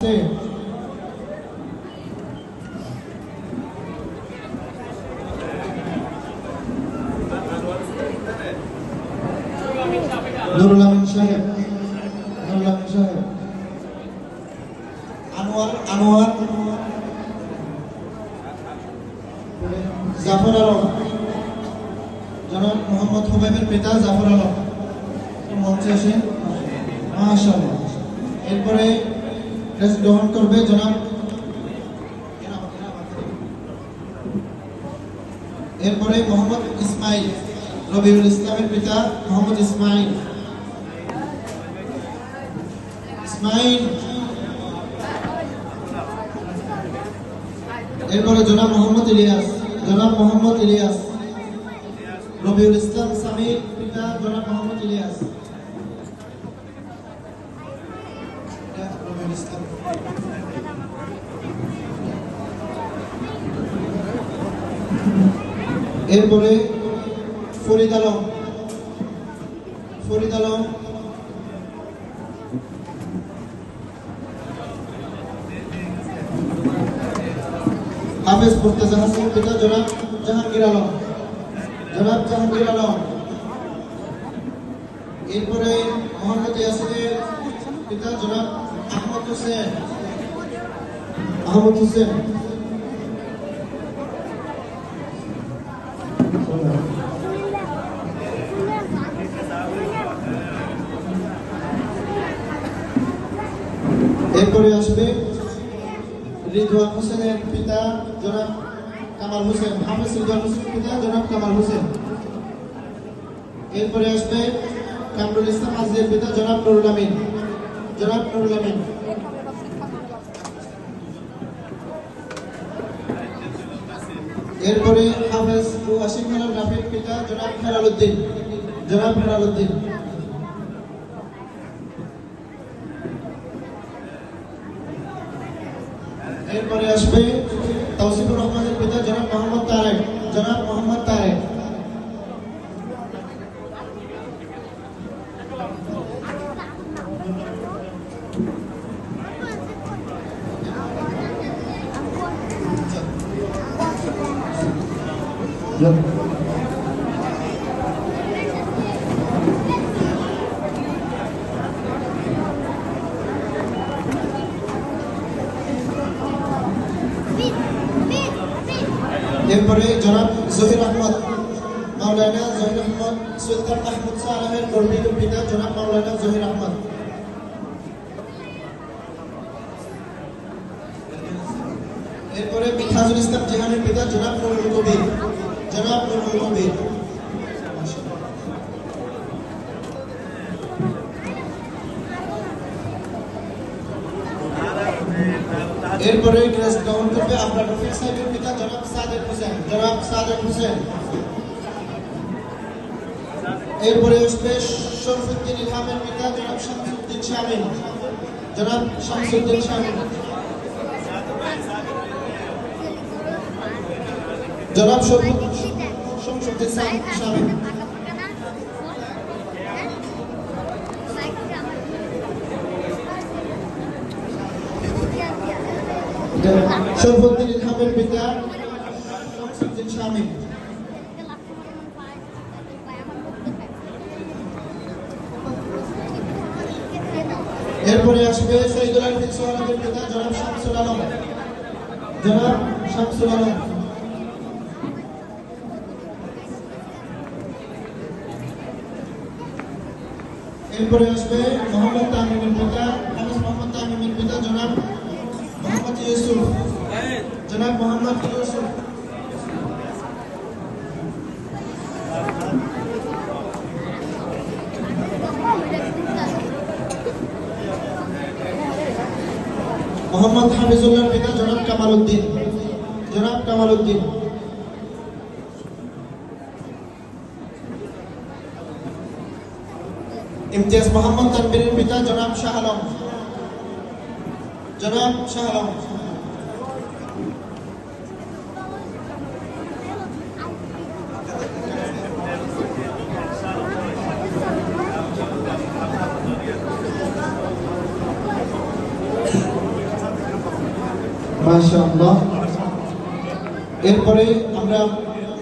আসছে? নুরুল আমিন সাহেব, নুরুল আমিন সাহেব, আনোয়ার, আনোয়ার, জাফর আলম, জনাব মোহাম্মদ হুবাইবের পিতা জাফর আলম মঞ্চে আসেন। মাশাআল্লাহ। এরপরে ক্রেস্ট গ্রহণ করবে জনাব, এরপরে মোহাম্মদ ইসমাইল, রবিউল ইসলামের পিতা মোহাম্মদ ইসমাইল। ইসমাইল। এরপরে জনাব মোহাম্মদ ইলিয়াস, জনাব মোহাম্মদ ইলিয়াস, রবিউল ইসলাম সামির পিতা জনাব মোহাম্মদ ইলিয়াস। রবিউল ইসলাম। এরপরে ফরিদ আলম, ফরিদ আলম, হাফেজ মুর্তজা হাসান পিতা জনাব জাহাঙ্গীর আলম, জনাব জাহাঙ্গীর আলম। এরপরে মোহাম্মদ ইয়াসিনের পিতা জনাব আহমদ হোসেন, আহমদ হোসেন। এরপরে আসবে রিদওয়ান হোসেনের পিতা জনাব কামাল হোসেন, হাফেজ রিদওয়ান হোসেনের পিতা জনাব কামাল হোসেন। এরপরে আসবে কামরুল ইসলাম আজিজের পিতা জনাব নুরুল আমিন, জনাব নুরুল আমিন। এরপরে হাফেজ ও আশিক মালার রাফির পিতা জনাব হেলাল উদ্দিন, জনাব হেলাল উদ্দিন। এরপরে আসবে তাওসিফুর রহমানের পিতা জনাব মোহাম্মদ তারেক, জনাব মোহাম্মদ তারেক। এরপরে জনাব জহির আহমদ, মাওলানা জহির আহমদ সুলতান মাহমুদ শাহ আলমের গর্বিত পিতা জনাব মাওলানা জহির আহমদ। এরপরে মিঠাজুল ইসলাম জিহানের পিতা জনাব নুরুল কবির, জনাব নুরুল কবির। এরপরে ক্রেস্ট গ্রহণ করবে আপনার রফিক সাহেবের পিতা জনাব সাদেক হোসেন, জনাব সাদেক হোসেন। এরপরে আসবে শরফুদ্দিন ইলহামের পিতা জনাব শামসুদ্দিন শামীম, জনাব শামসুদ্দিন শামীম। জনাব শামসুদ্দিন শামীম। শরফুদ্দিন ইলহামের পিতা শামসুদ্দিন শামীম। এরপরে আসবে শহীদুল আলম সোহানের পিতা জনাব শামসুল আলম, জনাব শামসুল আলম। এরপরে আসবে মোহাম্মদ তামিমের পিতা, হাফেজ মোহাম্মদ তামিমের পিতা জনাব মোহাম্মদ ইউসুফ, জনাব মোহাম্মদ ইউসুফ। মোহাম্মদ হাফিজুল্লাহর পিতা জনাব কামাল উদ্দিন, জনাব কামাল উদ্দিন। ইমতিয়াজ মোহাম্মদ তানবীরের পিতা জনাব শাহ আলম, জনাব শাহ আলম। মাশাআল্লাহ। এরপরে আমরা